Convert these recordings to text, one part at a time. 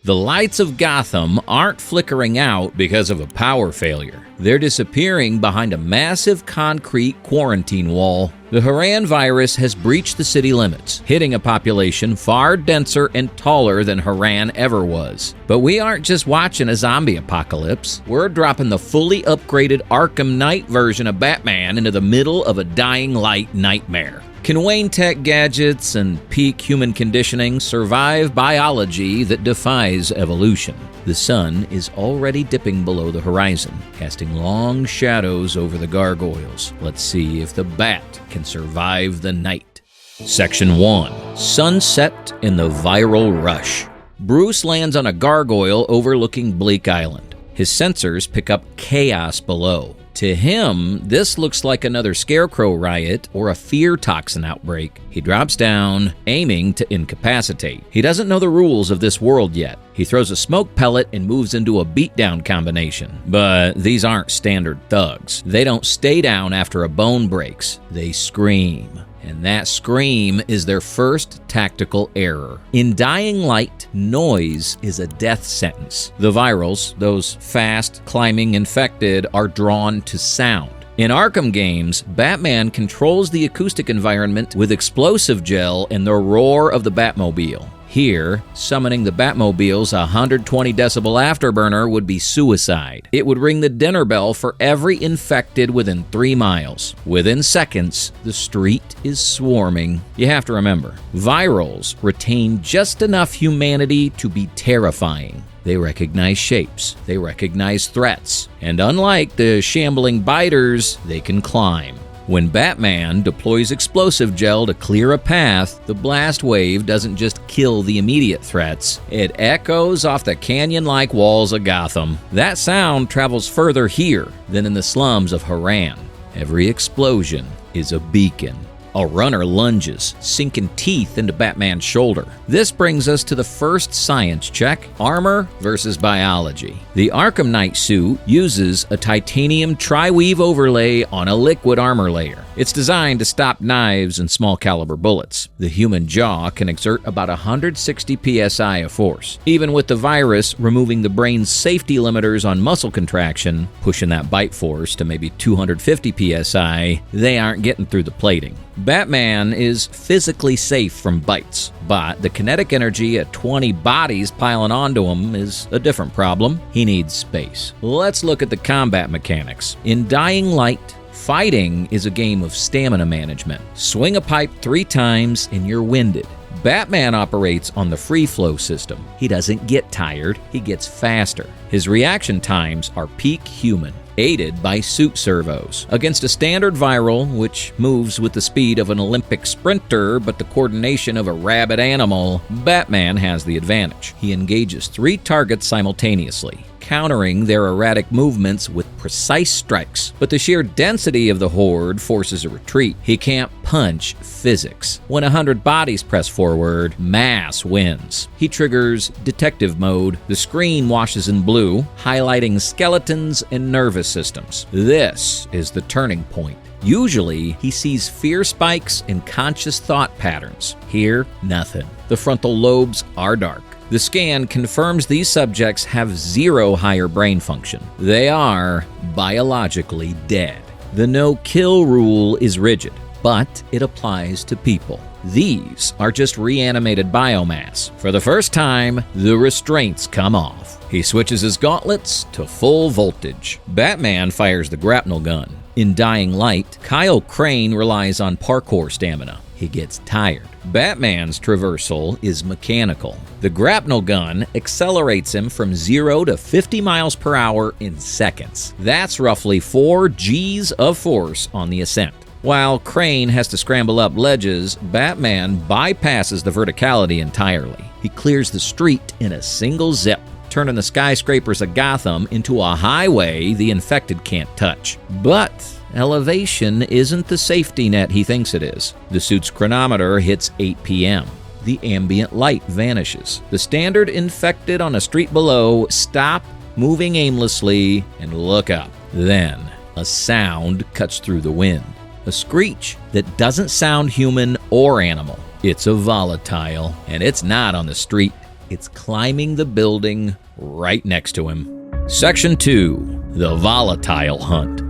The lights of Gotham aren't flickering out because of a power failure. They're disappearing behind a massive concrete quarantine wall. The Harran Virus has breached the city limits, hitting a population far denser and taller than Harran ever was. But we aren't just watching a zombie apocalypse. We're dropping the fully upgraded Arkham Knight version of Batman into the middle of a dying light nightmare. Can WayneTech gadgets and peak human conditioning survive biology that defies evolution? The sun is already dipping below the horizon, casting long shadows over the gargoyles. Let's see if the bat can survive the night. Section 1. Sunset in the Viral Rush. Bruce lands on a gargoyle overlooking Bleak Island. His sensors pick up chaos below. To him, this looks like another scarecrow riot or a fear toxin outbreak. He drops down, aiming to incapacitate. He doesn't know the rules of this world yet. He throws a smoke pellet and moves into a beatdown combination. But these aren't standard thugs. They don't stay down after a bone breaks. They scream. And that scream is their first tactical error. In Dying Light, noise is a death sentence. The virals, those fast, climbing infected, are drawn to sound. In Arkham games, Batman controls the acoustic environment with explosive gel and the roar of the Batmobile. Here, summoning the Batmobile's 120 decibel afterburner would be suicide. It would ring the dinner bell for every infected within 3 miles. Within seconds, the street is swarming. You have to remember, virals retain just enough humanity to be terrifying. They recognize shapes, they recognize threats, and unlike the shambling biters, they can climb. When Batman deploys explosive gel to clear a path, the blast wave doesn't just kill the immediate threats, it echoes off the canyon-like walls of Gotham. That sound travels further here than in the slums of Harran. Every explosion is a beacon. A runner lunges, sinking teeth into Batman's shoulder. This brings us to the first science check: armor versus biology. The Arkham Knight suit uses a titanium tri-weave overlay on a liquid armor layer. It's designed to stop knives and small caliber bullets. The human jaw can exert about 160 psi of force. Even with the virus removing the brain's safety limiters on muscle contraction, pushing that bite force to maybe 250 psi, they aren't getting through the plating. Batman is physically safe from bites, but the kinetic energy at 20 bodies piling onto him is a different problem. He needs space. Let's look at the combat mechanics. In Dying Light, fighting is a game of stamina management. Swing a pipe 3 times and you're winded. Batman operates on the free flow system. He doesn't get tired, he gets faster. His reaction times are peak human, aided by suit servos. Against a standard viral, which moves with the speed of an Olympic sprinter but the coordination of a rabid animal, Batman has the advantage. He engages 3 targets simultaneously, countering their erratic movements with precise strikes. But the sheer density of the horde forces a retreat. He can't punch physics. When 100 bodies press forward, mass wins. He triggers detective mode. The screen washes in blue, highlighting skeletons and nervous systems. This is the turning point. Usually, he sees fear spikes and conscious thought patterns. Here, nothing. The frontal lobes are dark. The scan confirms these subjects have 0 higher brain function. They are biologically dead. The no-kill rule is rigid, but it applies to people. These are just reanimated biomass. For the first time, the restraints come off. He switches his gauntlets to full voltage. Batman fires the grapnel gun. In Dying Light, Kyle Crane relies on parkour stamina. He gets tired. Batman's traversal is mechanical. The grapnel gun accelerates him from 0 to 50 miles per hour in seconds. That's roughly 4 Gs of force on the ascent. While Crane has to scramble up ledges, Batman bypasses the verticality entirely. He clears the street in a single zip, turning the skyscrapers of Gotham into a highway the infected can't touch. But elevation isn't the safety net he thinks it is. The suit's chronometer hits 8 p.m. The ambient light vanishes. The standard infected on a street below stop moving aimlessly and look up. Then, a sound cuts through the wind. A screech that doesn't sound human or animal. It's a volatile, and it's not on the street. it's climbing the building right next to him. Section 2. The Volatile Hunt.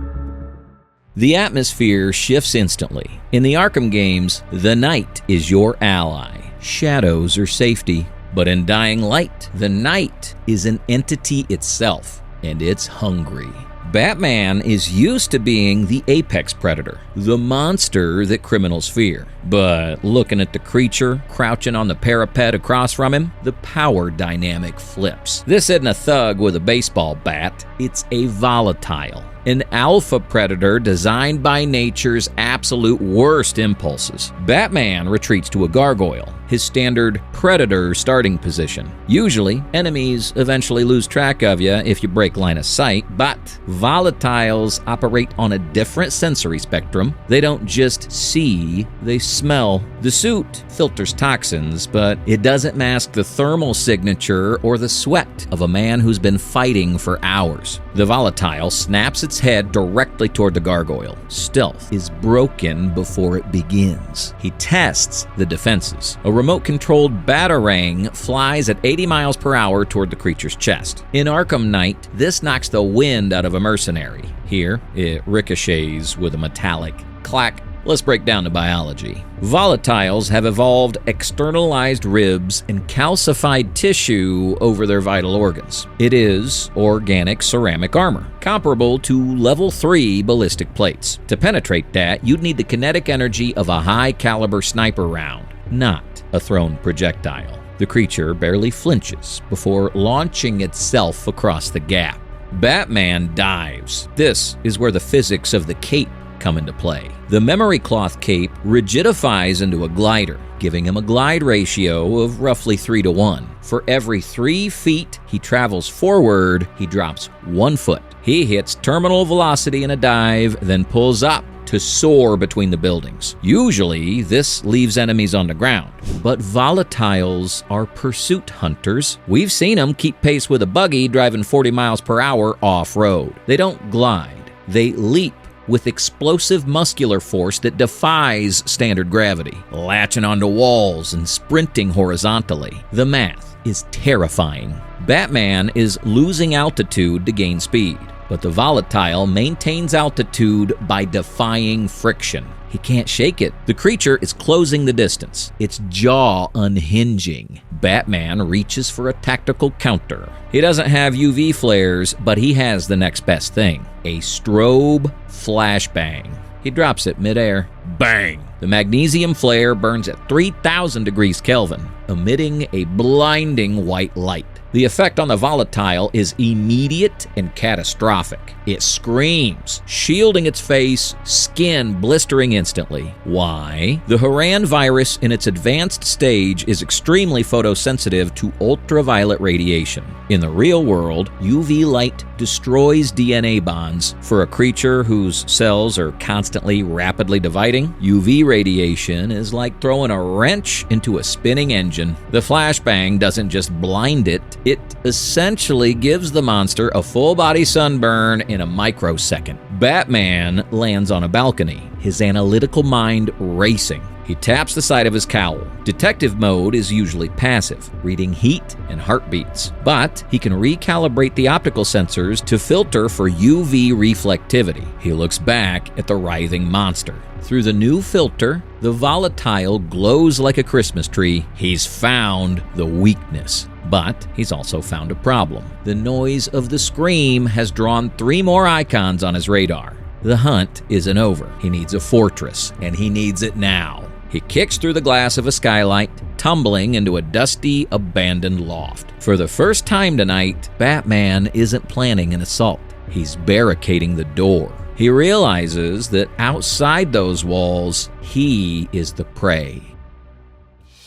The atmosphere shifts instantly. In the Arkham games, the night is your ally. Shadows are safety. But in Dying Light, the night is an entity itself, and it's hungry. Batman is used to being the apex predator, the monster that criminals fear. But looking at the creature crouching on the parapet across from him, the power dynamic flips. This isn't a thug with a baseball bat, it's a volatile. An alpha predator designed by nature's absolute worst impulses. Batman retreats to a gargoyle, his standard predator starting position. Usually, enemies eventually lose track of you if you break line of sight, but volatiles operate on a different sensory spectrum. They don't just see, they smell. The suit filters toxins, but it doesn't mask the thermal signature or the sweat of a man who's been fighting for hours. The volatile snaps its head directly toward the gargoyle. Stealth is broken before it begins. He tests the defenses. A remote-controlled batarang flies at 80 miles per hour toward the creature's chest. In Arkham Knight, this knocks the wind out of a mercenary. Here, it ricochets with a metallic clack. Let's break down the biology. Volatiles have evolved externalized ribs and calcified tissue over their vital organs. It is organic ceramic armor, comparable to level 3 ballistic plates. To penetrate that, you'd need the kinetic energy of a high-caliber sniper round, not a thrown projectile. The creature barely flinches before launching itself across the gap. Batman dives. This is where the physics of the cape come into play. The memory cloth cape rigidifies into a glider, giving him a glide ratio of roughly 3-to-1. For every 3 feet he travels forward, he drops 1 foot. He hits terminal velocity in a dive, then pulls up to soar between the buildings. Usually, this leaves enemies on the ground, but volatiles are pursuit hunters. We've seen them keep pace with a buggy driving 40 miles per hour off-road. They don't glide, they leap with explosive muscular force that defies standard gravity, latching onto walls and sprinting horizontally. The math is terrifying. Batman is losing altitude to gain speed, but the volatile maintains altitude by defying friction. He can't shake it. The creature is closing the distance, its jaw unhinging. Batman reaches for a tactical counter. He doesn't have UV flares, but he has the next best thing, a strobe flashbang. He drops it midair. Bang! The magnesium flare burns at 3,000 degrees Kelvin, emitting a blinding white light. The effect on the volatile is immediate and catastrophic. It screams, shielding its face, skin blistering instantly. Why? The Harran Virus in its advanced stage is extremely photosensitive to ultraviolet radiation. In the real world, UV light destroys DNA bonds. For a creature whose cells are constantly rapidly dividing, UV radiation is like throwing a wrench into a spinning engine. The flashbang doesn't just blind it, it essentially gives the monster a full-body sunburn in a microsecond. Batman lands on a balcony, his analytical mind racing. He taps the side of his cowl. Detective mode is usually passive, reading heat and heartbeats, but he can recalibrate the optical sensors to filter for UV reflectivity. He looks back at the writhing monster. Through the new filter, the volatile glows like a Christmas tree. He's found the weakness. But he's also found a problem. The noise of the scream has drawn 3 more icons on his radar. The hunt isn't over. He needs a fortress, and he needs it now. He kicks through the glass of a skylight, tumbling into a dusty, abandoned loft. For the first time tonight, Batman isn't planning an assault. He's barricading the door. He realizes that outside those walls, he is the prey.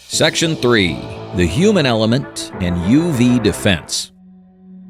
Section 3. The Human Element and UV Defense.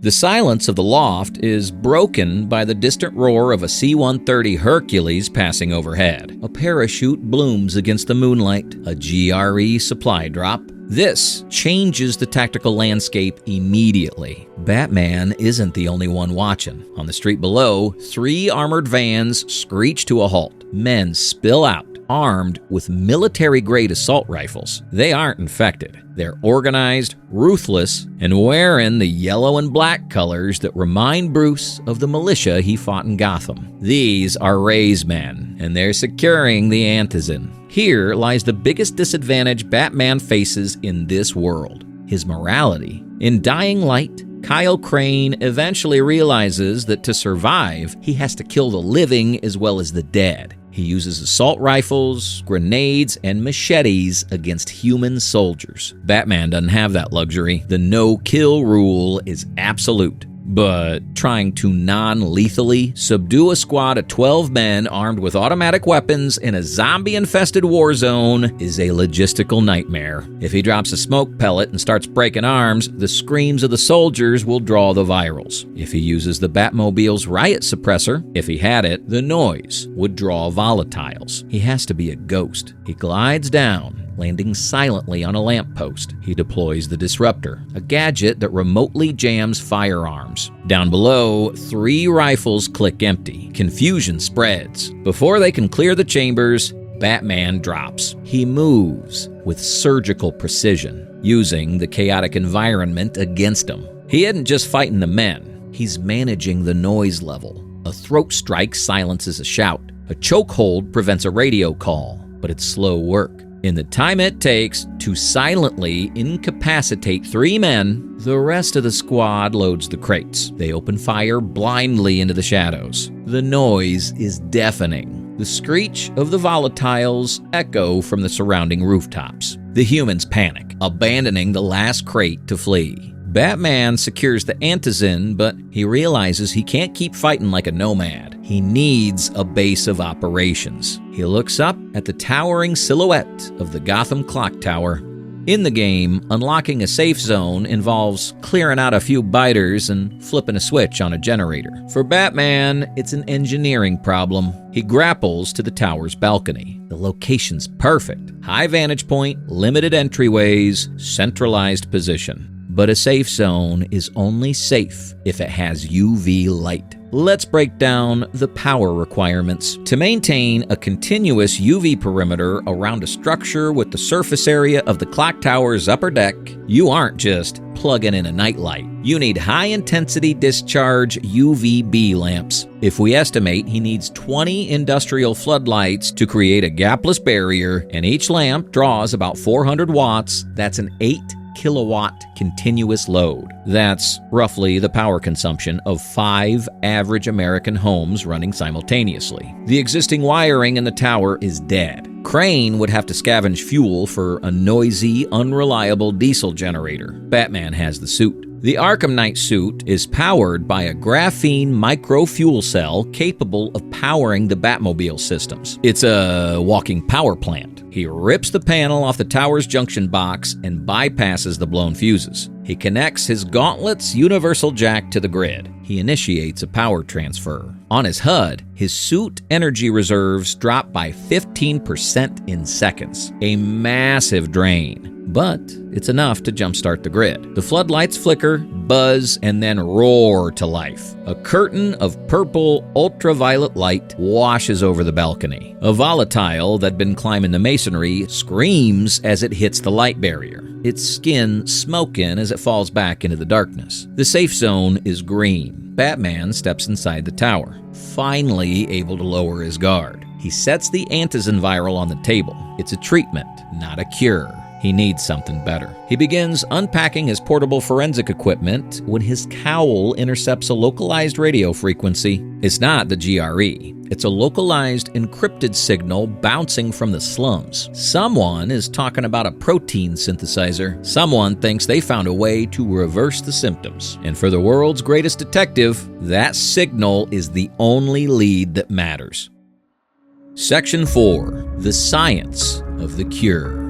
The silence of the loft is broken by the distant roar of a C-130 Hercules passing overhead. A parachute blooms against the moonlight, a GRE supply drop. This changes the tactical landscape immediately. Batman isn't the only one watching. On the street below, 3 armored vans screech to a halt. Men spill out, armed with military-grade assault rifles. They aren't infected. They're organized, ruthless, and wearing the yellow and black colors that remind Bruce of the militia he fought in Gotham. These are Ray's men, and they're securing the Antizin. Here lies the biggest disadvantage Batman faces in this world: his morality. In Dying Light, Kyle Crane eventually realizes that to survive, he has to kill the living as well as the dead. He uses assault rifles, grenades, and machetes against human soldiers. Batman doesn't have that luxury. The no-kill rule is absolute. But trying to non-lethally subdue a squad of 12 men armed with automatic weapons in a zombie-infested war zone is a logistical nightmare. If he drops a smoke pellet and starts breaking arms, the screams of the soldiers will draw the virals. If he uses the Batmobile's riot suppressor, if he had it, the noise would draw volatiles. He has to be a ghost. He glides down, landing silently on a lamppost. He deploys the Disruptor, a gadget that remotely jams firearms. Down below, 3 rifles click empty. Confusion spreads. Before they can clear the chambers, Batman drops. He moves with surgical precision, using the chaotic environment against him. He isn't just fighting the men, he's managing the noise level. A throat strike silences a shout. A chokehold prevents a radio call, but it's slow work. In the time it takes to silently incapacitate 3 men, the rest of the squad loads the crates. They open fire blindly into the shadows. The noise is deafening. The screech of the volatiles echo from the surrounding rooftops. The humans panic, abandoning the last crate to flee. Batman secures the Antizin, but he realizes he can't keep fighting like a nomad. He needs a base of operations. He looks up at the towering silhouette of the Gotham Clock Tower. In the game, unlocking a safe zone involves clearing out a few biters and flipping a switch on a generator. For Batman, it's an engineering problem. He grapples to the tower's balcony. The location's perfect. High vantage point, limited entryways, centralized position. But a safe zone is only safe if it has UV light. Let's break down the power requirements. To maintain a continuous UV perimeter around a structure with the surface area of the clock tower's upper deck, you aren't just plugging in a nightlight. You need high-intensity discharge UVB lamps. If we estimate he needs 20 industrial floodlights to create a gapless barrier, and each lamp draws about 400 watts, that's an 8-kilowatt continuous load. That's roughly the power consumption of 5 average American homes running simultaneously. The existing wiring in the tower is dead. Crane would have to scavenge fuel for a noisy, unreliable diesel generator. Batman has the suit. The Arkham Knight suit is powered by a graphene micro-fuel cell capable of powering the Batmobile systems. It's a walking power plant. He rips the panel off the tower's junction box and bypasses the blown fuses. He connects his Gauntlet's universal jack to the grid. He initiates a power transfer. On his HUD, his suit energy reserves drop by 15% in seconds. A massive drain. But it's enough to jumpstart the grid. The floodlights flicker, buzz, and then roar to life. A curtain of purple, ultraviolet light washes over the balcony. A volatile that'd been climbing the masonry screams as it hits the light barrier, its skin smoking as it falls back into the darkness. The safe zone is green. Batman steps inside the tower, finally able to lower his guard. He sets the Antizin viral on the table. It's a treatment, not a cure. He needs something better. He begins unpacking his portable forensic equipment when his cowl intercepts a localized radio frequency. It's not the GRE. It's a localized encrypted signal bouncing from the slums. Someone is talking about a protein synthesizer. Someone thinks they found a way to reverse the symptoms. And for the world's greatest detective, that signal is the only lead that matters. Section 4. The Science of the Cure.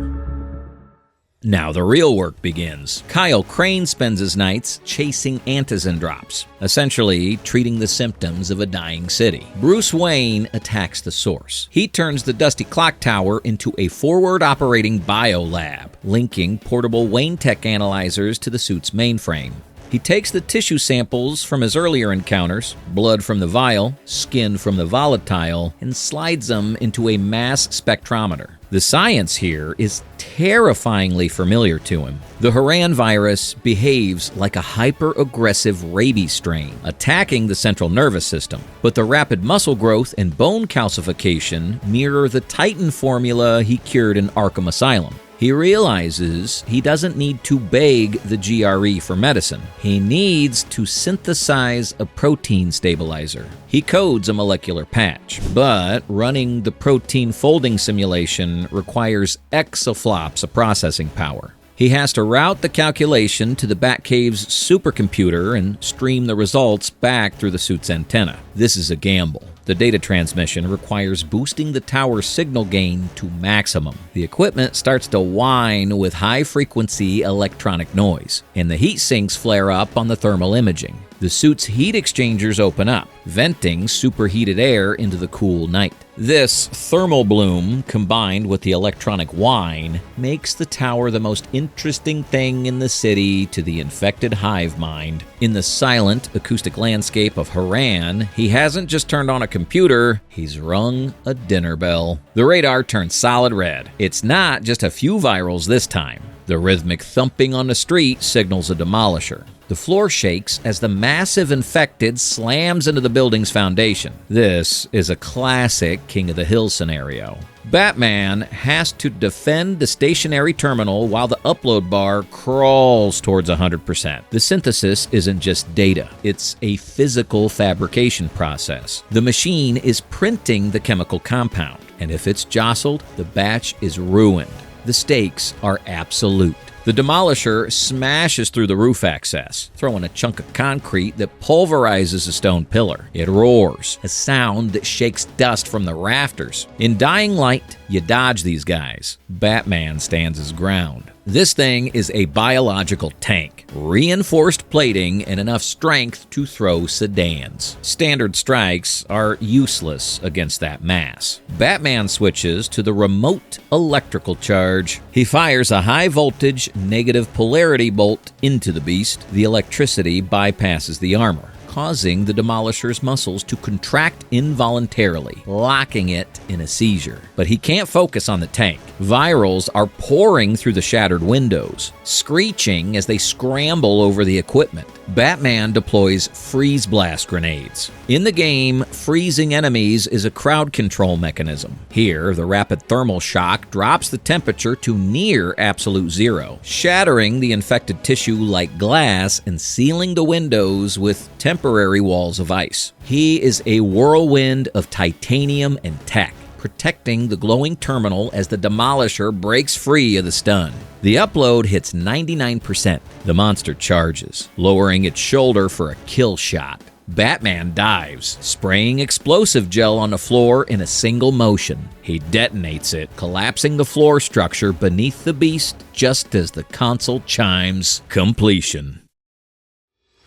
Now the real work begins. Kyle Crane spends his nights chasing Antizin drops, essentially treating the symptoms of a dying city. Bruce Wayne attacks the source. He turns the dusty clock tower into a forward-operating biolab, linking portable WayneTech analyzers to the suit's mainframe. He takes the tissue samples from his earlier encounters, blood from the vial, skin from the volatile, and slides them into a mass spectrometer. The science here is terrifyingly familiar to him. The Harran virus behaves like a hyper-aggressive rabies strain, attacking the central nervous system. But the rapid muscle growth and bone calcification mirror the Titan formula he cured in Arkham Asylum. He realizes he doesn't need to beg the GRE for medicine. He needs to synthesize a protein stabilizer. He codes a molecular patch, but running the protein folding simulation requires exaflops of processing power. He has to route the calculation to the Batcave's supercomputer and stream the results back through the suit's antenna. This is a gamble. The data transmission requires boosting the tower's signal gain to maximum. The equipment starts to whine with high-frequency electronic noise, and the heat sinks flare up on the thermal imaging. The suit's heat exchangers open up, venting superheated air into the cool night. This thermal bloom, combined with the electronic whine, makes the tower the most interesting thing in the city to the infected hive mind. In the silent, acoustic landscape of Harran, he hasn't just turned on a computer, he's rung a dinner bell. The radar turns solid red. It's not just a few virals this time. The rhythmic thumping on the street signals a demolisher. The floor shakes as the massive infected slams into the building's foundation. This is a classic King of the Hill scenario. Batman has to defend the stationary terminal while the upload bar crawls towards 100%. The synthesis isn't just data, it's a physical fabrication process. The machine is printing the chemical compound, and if it's jostled, the batch is ruined. The stakes are absolute. The demolisher smashes through the roof access, throwing a chunk of concrete that pulverizes a stone pillar. It roars, a sound that shakes dust from the rafters. In dying light, you dodge these guys. Batman stands his ground. This thing is a biological tank, reinforced plating and enough strength to throw sedans. Standard strikes are useless against that mass. Batman switches to the remote electrical charge. He fires a high-voltage negative polarity bolt into the beast. The electricity bypasses the armor, causing the demolisher's muscles to contract involuntarily, locking it in a seizure. But he can't focus on the tank. Virals are pouring through the shattered windows, screeching as they scramble over the equipment. Batman deploys freeze blast grenades. In the game, freezing enemies is a crowd control mechanism. Here, the rapid thermal shock drops the temperature to near absolute zero, shattering the infected tissue like glass and sealing the windows with temporary walls of ice. He is a whirlwind of titanium and tech, protecting the glowing terminal as the demolisher breaks free of the stun. The upload hits 99%. The monster charges, lowering its shoulder for a kill shot. Batman dives, spraying explosive gel on the floor in a single motion. He detonates it, collapsing the floor structure beneath the beast just as the console chimes completion.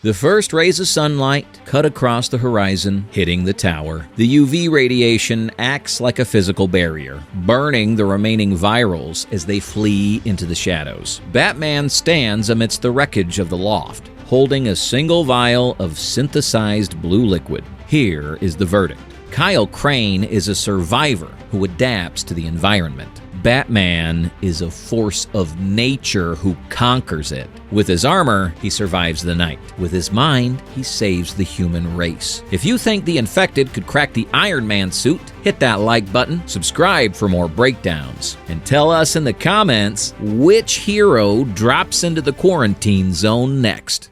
The first rays of sunlight cut across the horizon, hitting the tower. The UV radiation acts like a physical barrier, burning the remaining virals as they flee into the shadows. Batman stands amidst the wreckage of the loft, holding a single vial of synthesized blue liquid. Here is the verdict. Kyle Crane is a survivor who adapts to the environment. Batman is a force of nature who conquers it. With his armor, he survives the night. With his mind, he saves the human race. If you think the infected could crack the Iron Man suit, hit that like button, subscribe for more breakdowns, and tell us in the comments which hero drops into the quarantine zone next.